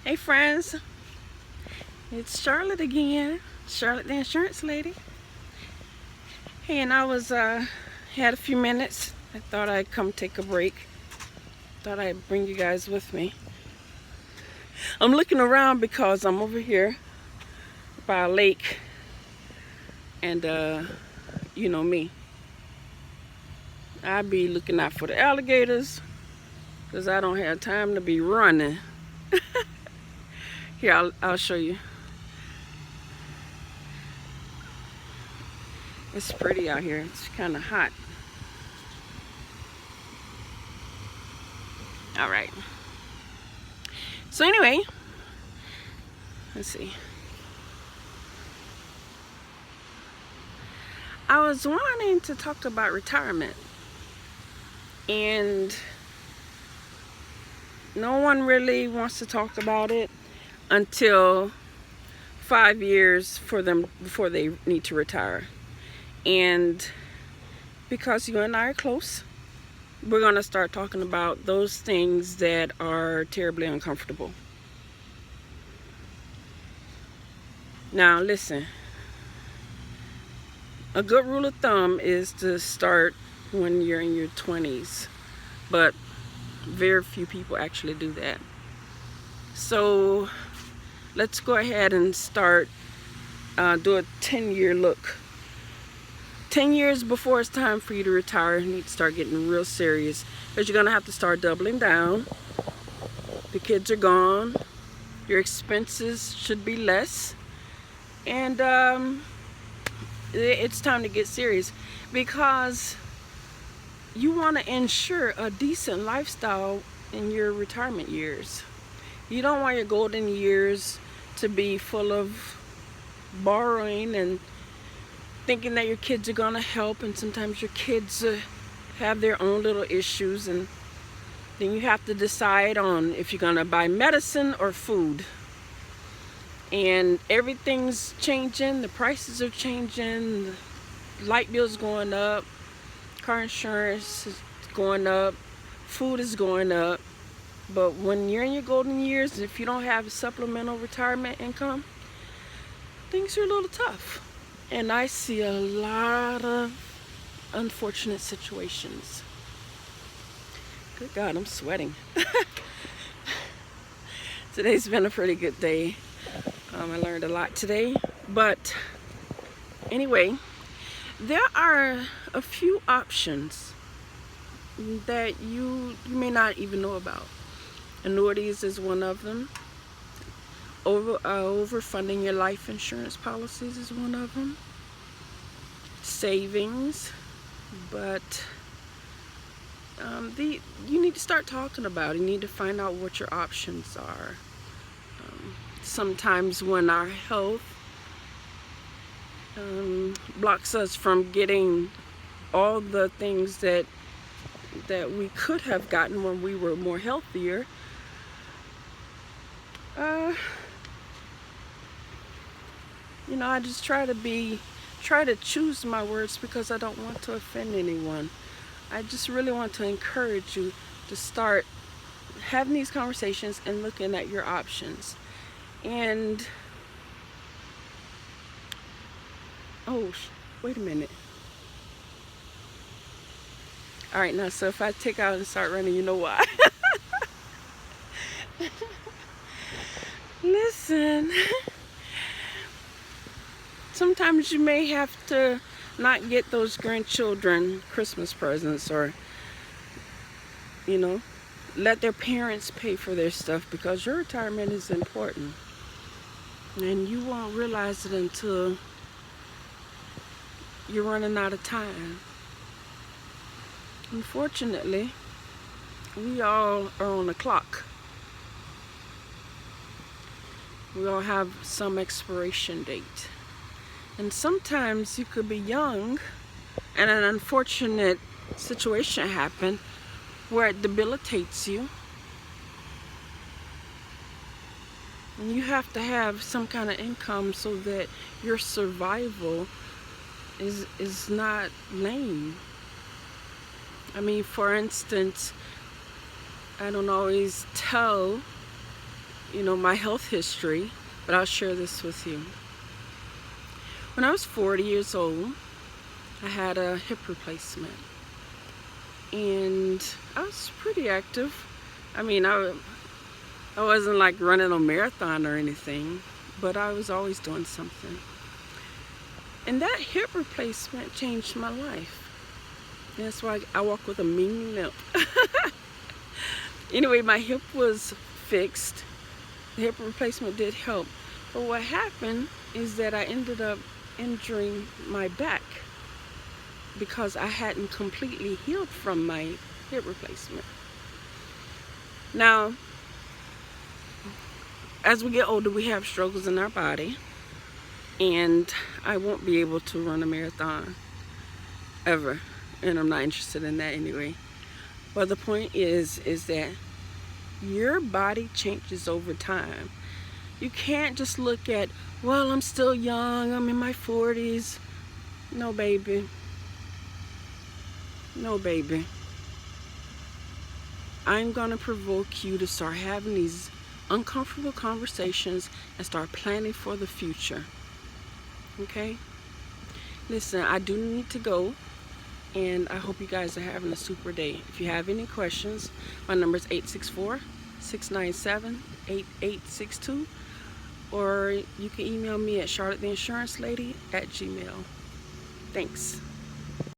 Hey friends, it's Charlotte again, Charlotte the insurance lady. Hey, and I was had a few minutes. I thought I'd come take a break. Thought I'd bring you guys with me. I'm looking around because I'm over here by a lake, and you know me. I be looking out for the alligators because I don't have time to be running. Here, I'll show you. It's pretty out here. It's kind of hot. All right. So anyway, let's see. I was wanting to talk about retirement, and no one really wants to talk about it until 5 years for them before they need to retire. And because you and I are close, we're going to start talking about those things that are terribly uncomfortable. Now listen, a good rule of thumb is to start when you're in your 20s, but very few people actually do that. So let's go ahead and start, do a 10-year look. 10 years before it's time for you to retire, you need to start getting real serious, because you're going to have to start doubling down. The kids are gone. Your expenses should be less. And it's time to get serious, because you want to ensure a decent lifestyle in your retirement years. You don't want your golden years to be full of borrowing and thinking that your kids are going to help, and sometimes your kids have their own little issues, and then you have to decide on if you're going to buy medicine or food. And everything's changing. The prices are changing. The light bill's going up. Car insurance is going up. Food is going up. But when you're in your golden years, if you don't have supplemental retirement income, things are a little tough. And I see a lot of unfortunate situations. Good God, I'm sweating. Today's been a pretty good day. I learned a lot today. But anyway, there are a few options that you may not even know about. Annuities is one of them. Overfunding your life insurance policies is one of them. Savings, but you need to start talking about it. You need to find out what your options are. Sometimes when our health blocks us from getting all the things that we could have gotten when we were more healthier, I just try to choose my words, because I don't want to offend anyone. I just really want to encourage you to start having these conversations and looking at your options. And wait a minute. All right, now, so if I take out and start running, you know why. Listen, sometimes you may have to not get those grandchildren Christmas presents, or let their parents pay for their stuff, because your retirement is important, and you won't realize it until you're running out of time. Unfortunately, we all are on the clock. We all have some expiration date. And sometimes you could be young and an unfortunate situation happen where it debilitates you. And you have to have some kind of income so that your survival is not lame. I mean, for instance, I don't always tell my health history, but I'll share this with you. When I was 40 years old, I had a hip replacement, and I was pretty active. I mean, I wasn't like running a marathon or anything, but I was always doing something. And that hip replacement changed my life. And that's why I walk with a mean limp. Anyway, my hip was fixed. The hip replacement did help. But what happened is that I ended up injuring my back because I hadn't completely healed from my hip replacement. Now, as we get older, we have struggles in our body, and I won't be able to run a marathon ever, and I'm not interested in that anyway. But the point is that your body changes over time. You can't just look at, well, I'm still young, I'm in my 40s. No, baby. No, baby. I'm gonna provoke you to start having these uncomfortable conversations and start planning for the future. Okay? Listen, I do need to go, and I hope you guys are having a super day. If you have any questions, my number is 864-697-8862, or you can email me at charlottetheinsurancelady@gmail.com. Thanks.